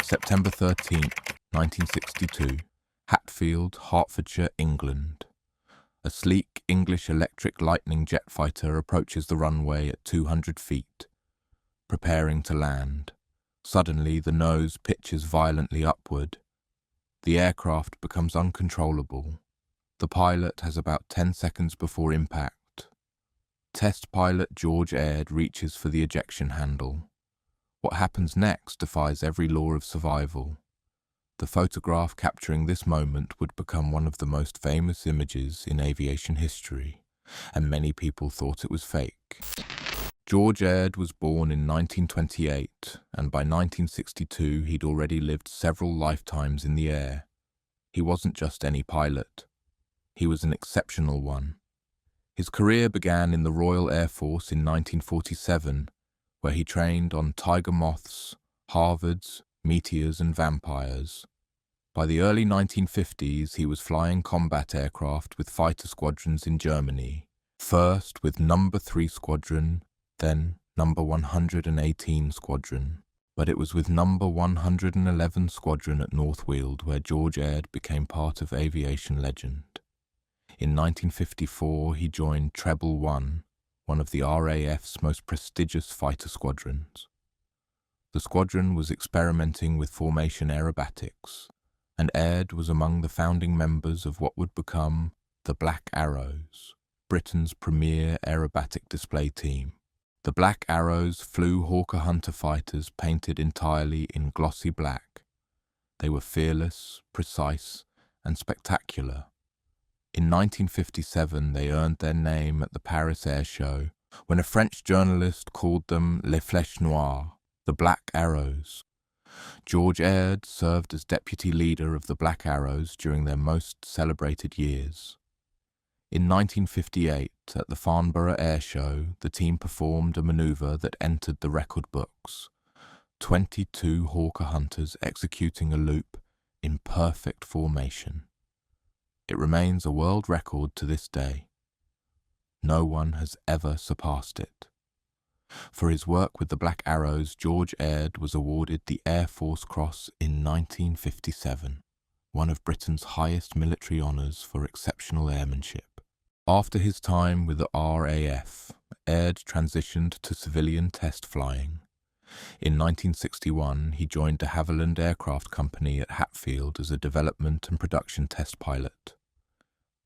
September 13th, 1962, Hatfield, Hertfordshire, England. A sleek English electric Lightning jet fighter approaches the runway at 200 feet, preparing to land. Suddenly, the nose pitches violently upward. The aircraft becomes uncontrollable. The pilot has about 10 seconds before impact. Test pilot George Aird reaches for the ejection handle. What happens next defies every law of survival. The photograph capturing this moment would become one of the most famous images in aviation history, and many people thought it was fake. George Aird was born in 1928, and by 1962 he'd already lived several lifetimes in the air. He wasn't just any pilot. He was an exceptional one. His career began in the Royal Air Force in 1947, where he trained on Tiger Moths, Harvards, Meteors and Vampires. By the early 1950s, he was flying combat aircraft with fighter squadrons in Germany, first with No. 3 Squadron, then No. 118 Squadron. But it was with No. 111 Squadron at North Weald where George Aird became part of aviation legend. In 1954, he joined Treble One, one of the RAF's most prestigious fighter squadrons. The squadron was experimenting with formation aerobatics, and Aird was among the founding members of what would become the Black Arrows, Britain's premier aerobatic display team. The Black Arrows flew Hawker Hunter fighters painted entirely in glossy black. They were fearless, precise, and spectacular. In 1957, they earned their name at the Paris Air Show when a French journalist called them Les Flèches Noires, the Black Arrows. George Aird served as deputy leader of the Black Arrows during their most celebrated years. In 1958, at the Farnborough Air Show, the team performed a maneuver that entered the record books. 22 Hawker Hunters executing a loop in perfect formation. It remains a world record to this day. No one has ever surpassed it. For his work with the Black Arrows, George Aird was awarded the Air Force Cross in 1957, one of Britain's highest military honours for exceptional airmanship. After his time with the RAF, Aird transitioned to civilian test flying. In 1961, he joined de Havilland Aircraft Company at Hatfield as a development and production test pilot.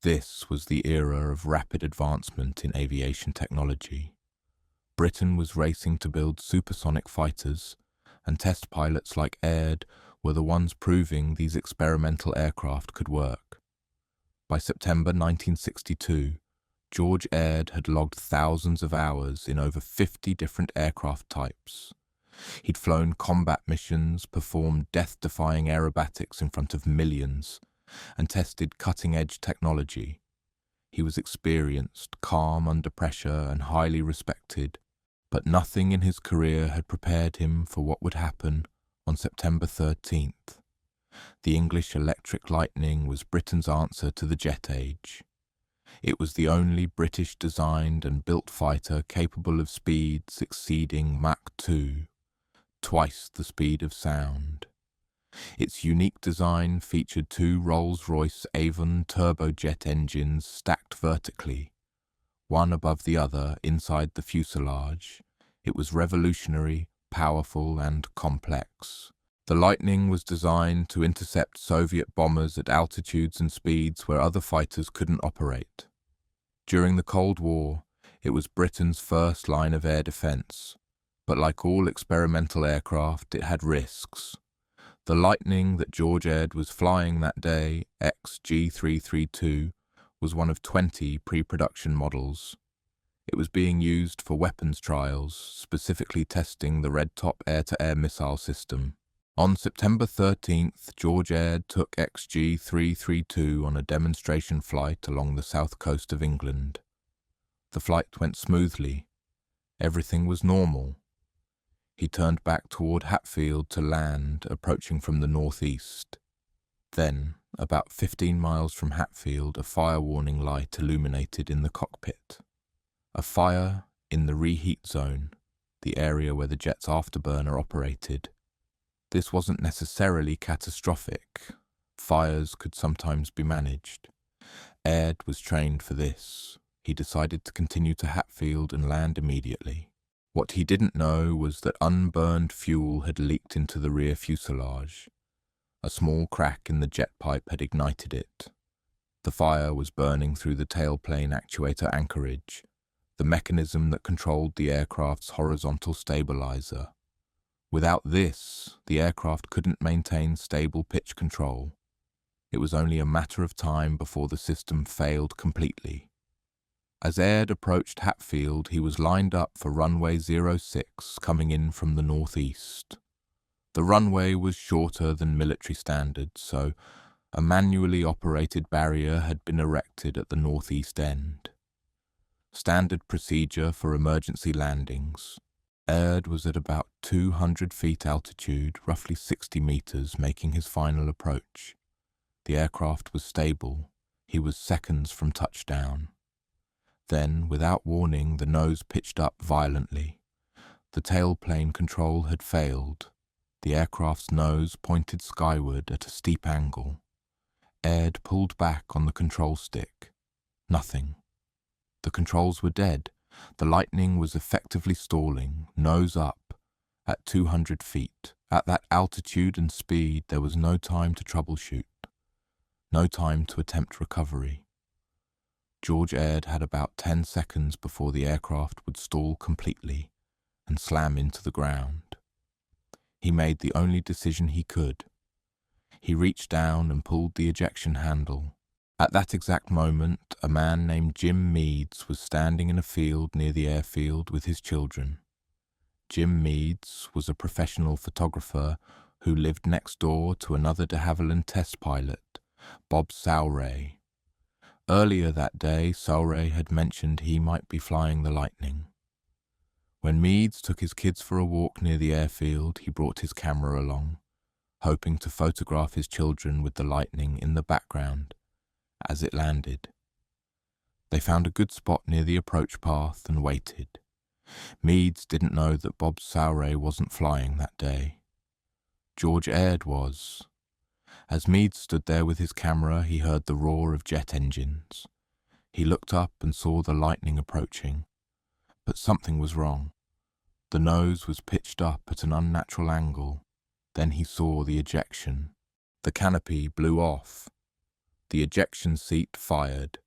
This was the era of rapid advancement in aviation technology. Britain was racing to build supersonic fighters, and test pilots like Aird were the ones proving these experimental aircraft could work. By September 1962, George Aird had logged thousands of hours in over 50 different aircraft types. He'd flown combat missions, performed death-defying aerobatics in front of millions, and tested cutting-edge technology. He was experienced, calm under pressure, and highly respected, but nothing in his career had prepared him for what would happen on September 13th. The English Electric Lightning was Britain's answer to the jet age. It was the only British-designed and built fighter capable of speeds exceeding Mach 2, twice the speed of sound. Its unique design featured two Rolls-Royce Avon turbojet engines stacked vertically, one above the other inside the fuselage. It was revolutionary, powerful, and complex. The Lightning was designed to intercept Soviet bombers at altitudes and speeds where other fighters couldn't operate. During the Cold War, it was Britain's first line of air defense, but like all experimental aircraft, it had risks. The Lightning that George Aird was flying that day, XG332, was one of 20 pre-production models. It was being used for weapons trials, specifically testing the Red Top air-to-air missile system. On September 13th, George Aird took XG332 on a demonstration flight along the south coast of England. The flight went smoothly. Everything was normal. He turned back toward Hatfield to land, approaching from the northeast. Then, about 15 miles from Hatfield, a fire warning light illuminated in the cockpit. A fire in the reheat zone, the area where the jet's afterburner operated. This wasn't necessarily catastrophic. Fires could sometimes be managed. Ed was trained for this. He decided to continue to Hatfield and land immediately. What he didn't know was that unburned fuel had leaked into the rear fuselage. A small crack in the jet pipe had ignited it. The fire was burning through the tailplane actuator anchorage, the mechanism that controlled the aircraft's horizontal stabilizer. Without this, the aircraft couldn't maintain stable pitch control. It was only a matter of time before the system failed completely. As Ed approached Hatfield, he was lined up for runway 06 coming in from the northeast. The runway was shorter than military standards, so a manually operated barrier had been erected at the northeast end. Standard procedure for emergency landings. Ed was at about 200 feet altitude, roughly 60 meters, making his final approach. The aircraft was stable. He was seconds from touchdown. Then, without warning, the nose pitched up violently. The tailplane control had failed. The aircraft's nose pointed skyward at a steep angle. Ed pulled back on the control stick. Nothing. The controls were dead. The Lightning was effectively stalling, nose up, at 200 feet. At that altitude and speed, there was no time to troubleshoot. No time to attempt recovery. George Ed had about 10 seconds before the aircraft would stall completely and slam into the ground. He made the only decision he could. He reached down and pulled the ejection handle. At that exact moment, a man named Jim Meads was standing in a field near the airfield with his children. Jim Meads was a professional photographer who lived next door to another de Havilland test pilot, Bob Sauray. Earlier that day, Sauray had mentioned he might be flying the Lightning. When Meads took his kids for a walk near the airfield, he brought his camera along, hoping to photograph his children with the Lightning in the background as it landed. They found a good spot near the approach path and waited. Meads didn't know that Bob Sauray wasn't flying that day. George Ed was. As Meads stood there with his camera, he heard the roar of jet engines. He looked up and saw the Lightning approaching. But something was wrong. The nose was pitched up at an unnatural angle. Then he saw the ejection. The canopy blew off. The ejection seat fired.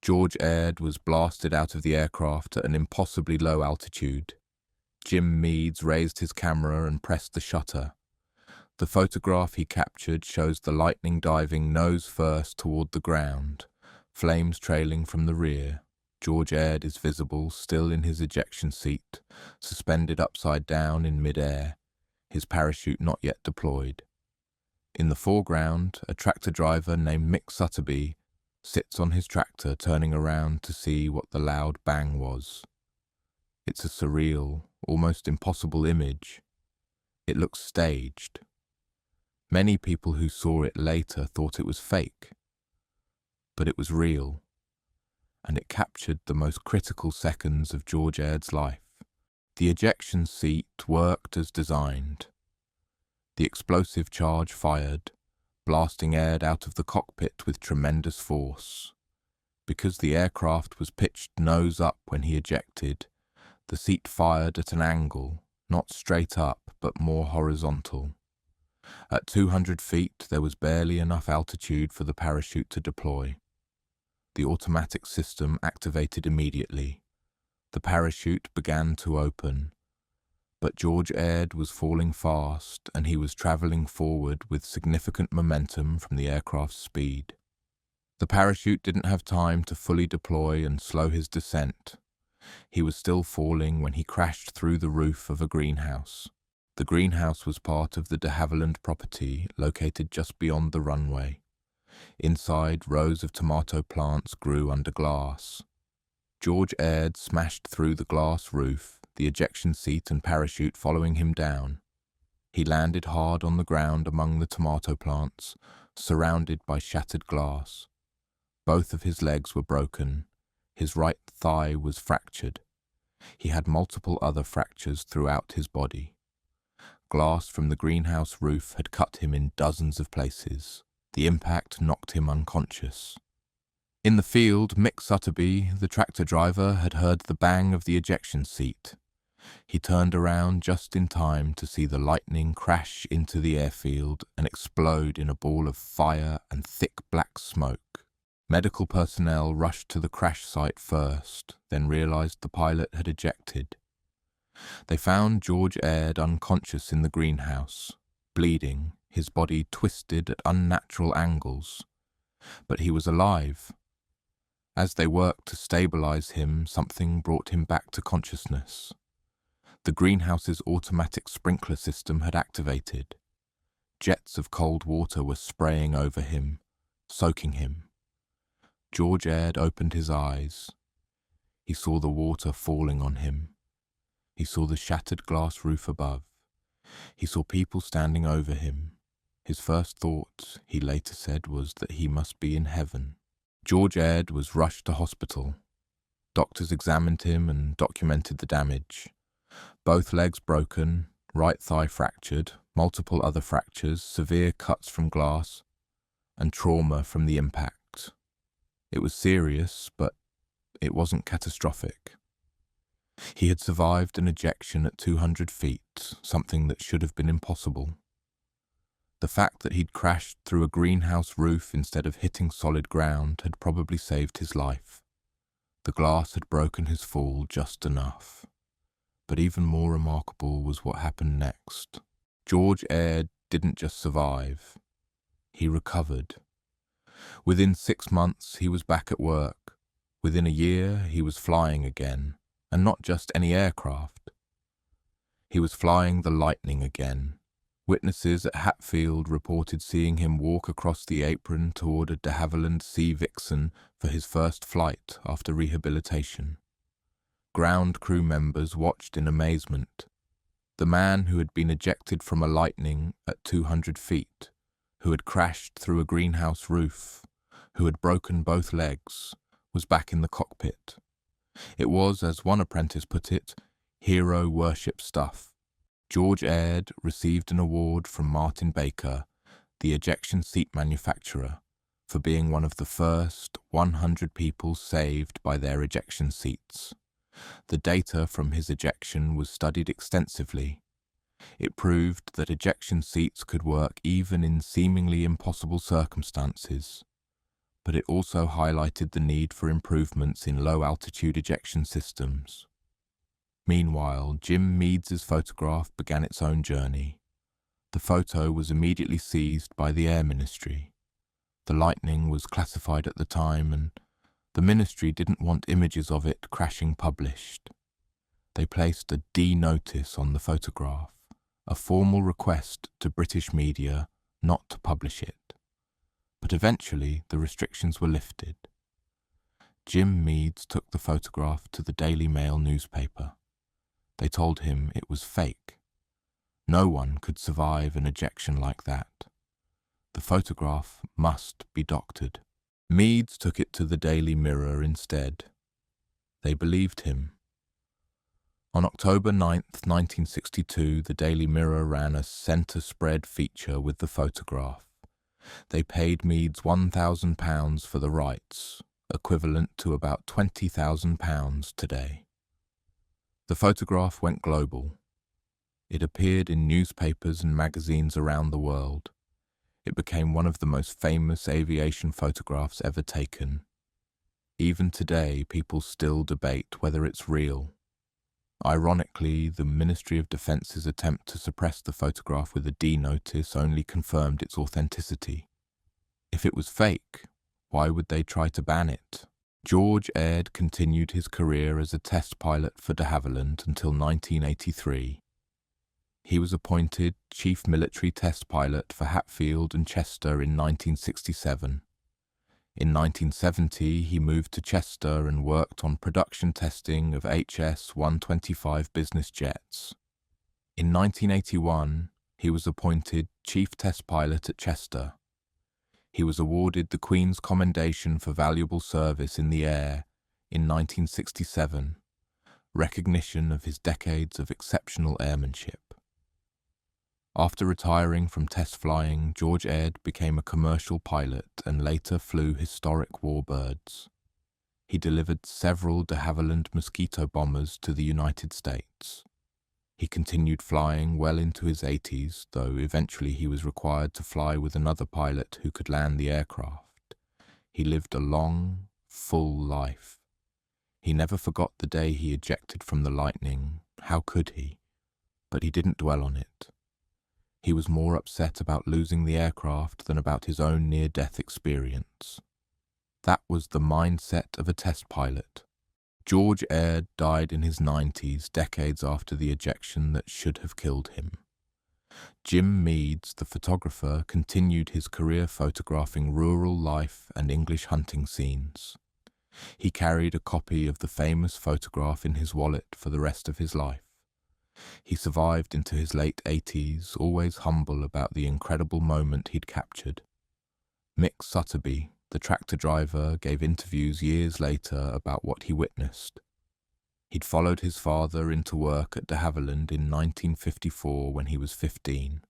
George Ed was blasted out of the aircraft at an impossibly low altitude. Jim Meads raised his camera and pressed the shutter. The photograph he captured shows the Lightning diving nose first toward the ground, flames trailing from the rear. George Ed is visible, still in his ejection seat, suspended upside down in mid-air, his parachute not yet deployed. In the foreground, a tractor driver named Mick Sutterby sits on his tractor turning around to see what the loud bang was. It's a surreal, almost impossible image. It looks staged. Many people who saw it later thought it was fake. But it was real, and it captured the most critical seconds of George Ed's life. The ejection seat worked as designed. The explosive charge fired, blasting Ed out of the cockpit with tremendous force. Because the aircraft was pitched nose up when he ejected, the seat fired at an angle, not straight up, but more horizontal. At 200 feet, there was barely enough altitude for the parachute to deploy. The automatic system activated immediately. The parachute began to open. But George Ed was falling fast, and he was traveling forward with significant momentum from the aircraft's speed. The parachute didn't have time to fully deploy and slow his descent. He was still falling when he crashed through the roof of a greenhouse. The greenhouse was part of the de Havilland property, located just beyond the runway. Inside, rows of tomato plants grew under glass. George Ed smashed through the glass roof, the ejection seat and parachute following him down. He landed hard on the ground among the tomato plants, surrounded by shattered glass. Both of his legs were broken. His right thigh was fractured. He had multiple other fractures throughout his body. Glass from the greenhouse roof had cut him in dozens of places. The impact knocked him unconscious. In the field, Mick Sutterby, the tractor driver, had heard the bang of the ejection seat. He turned around just in time to see the lightning crash into the airfield and explode in a ball of fire and thick black smoke. Medical personnel rushed to the crash site first, then realized the pilot had ejected. They found George Aird unconscious in the greenhouse, bleeding, his body twisted at unnatural angles. But he was alive. As they worked to stabilize him, something brought him back to consciousness. The greenhouse's automatic sprinkler system had activated. Jets of cold water were spraying over him, soaking him. George Aird opened his eyes. He saw the water falling on him. He saw the shattered glass roof above. He saw people standing over him. His first thought, he later said, was that he must be in heaven. George Aird was rushed to hospital. Doctors examined him and documented the damage. Both legs broken, right thigh fractured, multiple other fractures, severe cuts from glass, and trauma from the impact. It was serious, but it wasn't catastrophic. He had survived an ejection at 200 feet, something that should have been impossible. The fact that he'd crashed through a greenhouse roof instead of hitting solid ground had probably saved his life. The glass had broken his fall just enough. But even more remarkable was what happened next. George Aird didn't just survive. He recovered. Within 6 months, he was back at work. Within a year, he was flying again, and not just any aircraft. He was flying the Lightning again. Witnesses at Hatfield reported seeing him walk across the apron toward a de Havilland Sea Vixen for his first flight after rehabilitation. Ground crew members watched in amazement. The man who had been ejected from a Lightning at 200 feet, who had crashed through a greenhouse roof, who had broken both legs, was back in the cockpit. It was, as one apprentice put it, hero worship stuff. George Aird received an award from Martin Baker, the ejection seat manufacturer, for being one of the first 100 people saved by their ejection seats. The data from his ejection was studied extensively. It proved that ejection seats could work even in seemingly impossible circumstances, but it also highlighted the need for improvements in low-altitude ejection systems. Meanwhile, Jim Meads' photograph began its own journey. The photo was immediately seized by the Air Ministry. The Lightning was classified at the time, and the Ministry didn't want images of it crashing published. They placed a D notice on the photograph, a formal request to British media not to publish it. But eventually the restrictions were lifted. Jim Meads took the photograph to the Daily Mail newspaper. They told him it was fake. No one could survive an ejection like that. The photograph must be doctored. Meads took it to the Daily Mirror instead. They believed him. On October 9th, 1962, the Daily Mirror ran a centre-spread feature with the photograph. They paid Meads £1,000 for the rights, equivalent to about £20,000 today. The photograph went global. It appeared in newspapers and magazines around the world. It became one of the most famous aviation photographs ever taken. Even today, people still debate whether it's real. Ironically, the Ministry of Defence's attempt to suppress the photograph with a D notice only confirmed its authenticity. If it was fake, why would they try to ban it? George Aird continued his career as a test pilot for de Havilland until 1983. He was appointed Chief Military Test Pilot for Hatfield and Chester in 1967. In 1970, he moved to Chester and worked on production testing of HS-125 business jets. In 1981, he was appointed Chief Test Pilot at Chester. He was awarded the Queen's Commendation for Valuable Service in the Air in 1967, recognition of his decades of exceptional airmanship. After retiring from test flying, George Ed became a commercial pilot and later flew historic warbirds. He delivered several de Havilland Mosquito bombers to the United States. He continued flying well into his 80s, though eventually he was required to fly with another pilot who could land the aircraft. He lived a long, full life. He never forgot the day he ejected from the Lightning. How could he? But he didn't dwell on it. He was more upset about losing the aircraft than about his own near-death experience. That was the mindset of a test pilot. George Ed died in his 90s, decades after the ejection that should have killed him. Jim Meads, the photographer, continued his career photographing rural life and English hunting scenes. He carried a copy of the famous photograph in his wallet for the rest of his life. He survived into his late 80s, always humble about the incredible moment he'd captured. Mick Sutterby, the tractor driver, gave interviews years later about what he witnessed. He'd followed his father into work at de Havilland in 1954 when he was 15.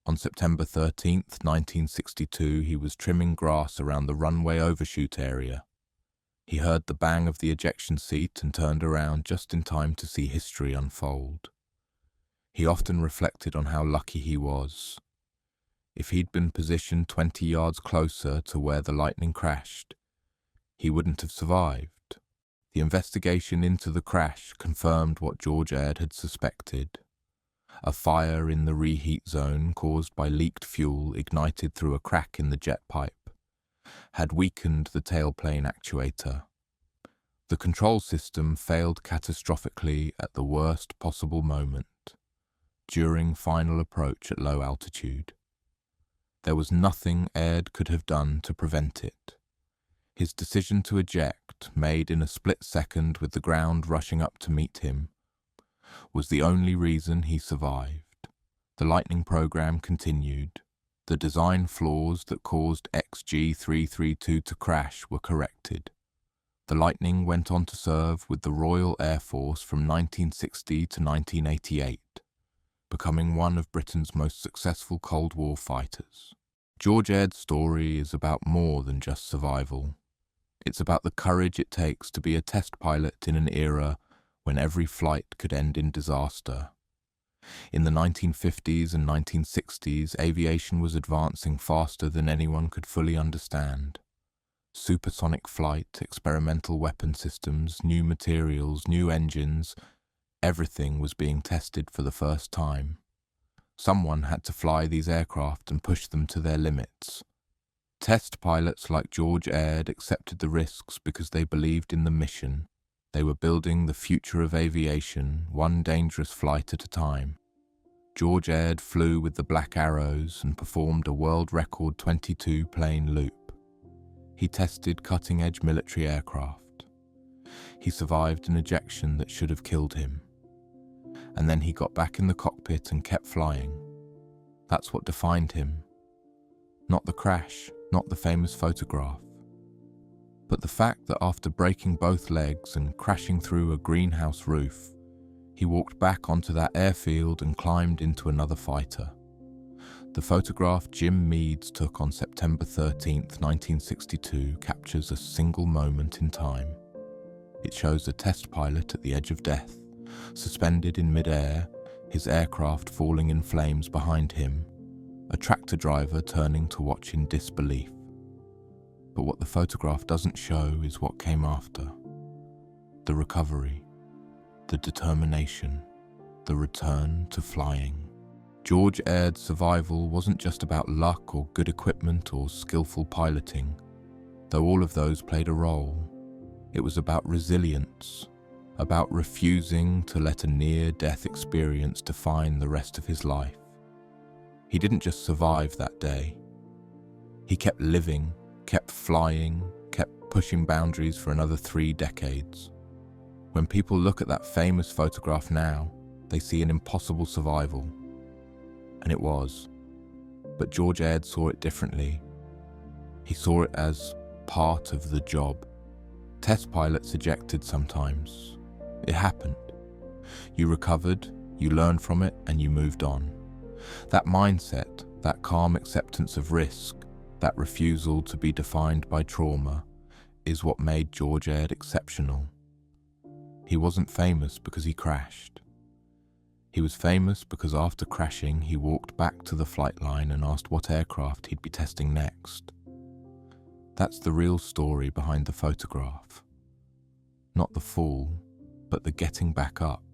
On September 13th, 1962, he was trimming grass around the runway overshoot area. He heard the bang of the ejection seat and turned around just in time to see history unfold. He often reflected on how lucky he was. If he'd been positioned 20 yards closer to where the Lightning crashed, he wouldn't have survived. The investigation into the crash confirmed what George Ed had suspected. A fire in the reheat zone caused by leaked fuel ignited through a crack in the jet pipe had weakened the tailplane actuator. The control system failed catastrophically at the worst possible moment, during final approach at low altitude. There was nothing Ed could have done to prevent it. His decision to eject, made in a split second with the ground rushing up to meet him, was the only reason he survived. The Lightning program continued. The design flaws that caused XG-332 to crash were corrected. The Lightning went on to serve with the Royal Air Force from 1960 to 1988, becoming one of Britain's most successful Cold War fighters. George Ed's story is about more than just survival. It's about the courage it takes to be a test pilot in an era when every flight could end in disaster. In the 1950s and 1960s, aviation was advancing faster than anyone could fully understand. Supersonic flight, experimental weapon systems, new materials, new engines, everything was being tested for the first time. Someone had to fly these aircraft and push them to their limits. Test pilots like George Ed accepted the risks because they believed in the mission. They were building the future of aviation, one dangerous flight at a time. George Ed flew with the Black Arrows and performed a world record 22-plane loop. He tested cutting-edge military aircraft. He survived an ejection that should have killed him. And then he got back in the cockpit and kept flying. That's what defined him. Not the crash, not the famous photograph, but the fact that after breaking both legs and crashing through a greenhouse roof, he walked back onto that airfield and climbed into another fighter. The photograph Jim Meads took on September 13th, 1962 captures a single moment in time. It shows a test pilot at the edge of death, suspended in mid-air, his aircraft falling in flames behind him, a tractor driver turning to watch in disbelief. But what the photograph doesn't show is what came after. The recovery, the determination, the return to flying. George Ed's survival wasn't just about luck or good equipment or skillful piloting, though all of those played a role. It was about resilience, about refusing to let a near-death experience define the rest of his life. He didn't just survive that day. He kept living, kept flying, kept pushing boundaries for another 3 decades. When people look at that famous photograph now, they see an impossible survival. And it was. But George Ed saw it differently. He saw it as part of the job. Test pilots ejected sometimes. It happened. You recovered, you learned from it, and you moved on. That mindset, that calm acceptance of risk, that refusal to be defined by trauma, is what made George Aird exceptional. He wasn't famous because he crashed. He was famous because after crashing, he walked back to the flight line and asked what aircraft he'd be testing next. That's the real story behind the photograph. Not the fall, but the getting back up.